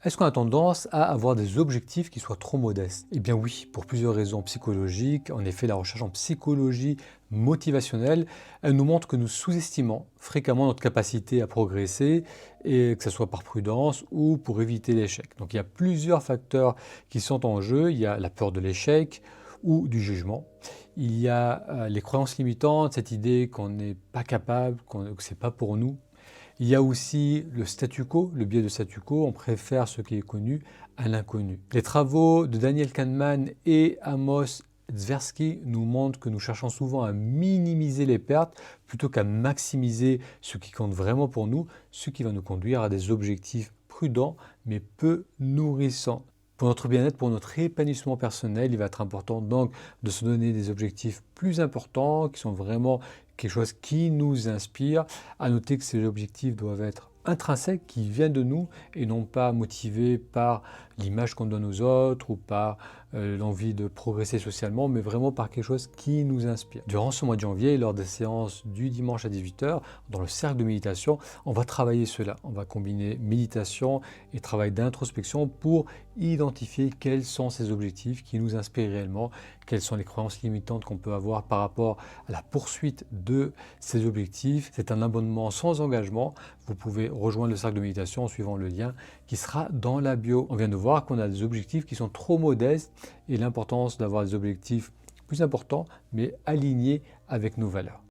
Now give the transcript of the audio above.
Est-ce qu'on a tendance à avoir des objectifs qui soient trop modestes? Eh bien oui, pour plusieurs raisons psychologiques. En effet, la recherche en psychologie motivationnelle, elle nous montre que nous sous-estimons fréquemment notre capacité à progresser, et que ce soit par prudence ou pour éviter l'échec. Donc il y a plusieurs facteurs qui sont en jeu. Il y a la peur de l'échec ou du jugement. Il y a les croyances limitantes, cette idée qu'on n'est pas capable, que ce n'est pas pour nous. Il y a aussi le statu quo, le biais de statu quo, on préfère ce qui est connu à l'inconnu. Les travaux de Daniel Kahneman et Amos Tversky nous montrent que nous cherchons souvent à minimiser les pertes plutôt qu'à maximiser ce qui compte vraiment pour nous, ce qui va nous conduire à des objectifs prudents mais peu nourrissants. Pour notre bien-être, pour notre épanouissement personnel, il va être important donc de se donner des objectifs plus importants, qui sont vraiment quelque chose qui nous inspire. À noter que ces objectifs doivent être intrinsèques, qui viennent de nous et non pas motivés par l'image qu'on donne aux autres ou par l'envie de progresser socialement, mais vraiment par quelque chose qui nous inspire. Durant ce mois de janvier, lors des séances du dimanche à 18h, dans le cercle de méditation, on va travailler cela. On va combiner méditation et travail d'introspection pour identifier quels sont ces objectifs qui nous inspirent réellement, quelles sont les croyances limitantes qu'on peut avoir par rapport à la poursuite de ces objectifs. C'est un abonnement sans engagement. Vous pouvez rejoindre le cercle de méditation en suivant le lien qui sera dans la bio. On vient de voir qu'on a des objectifs qui sont trop modestes et l'importance d'avoir des objectifs plus importants mais alignés avec nos valeurs.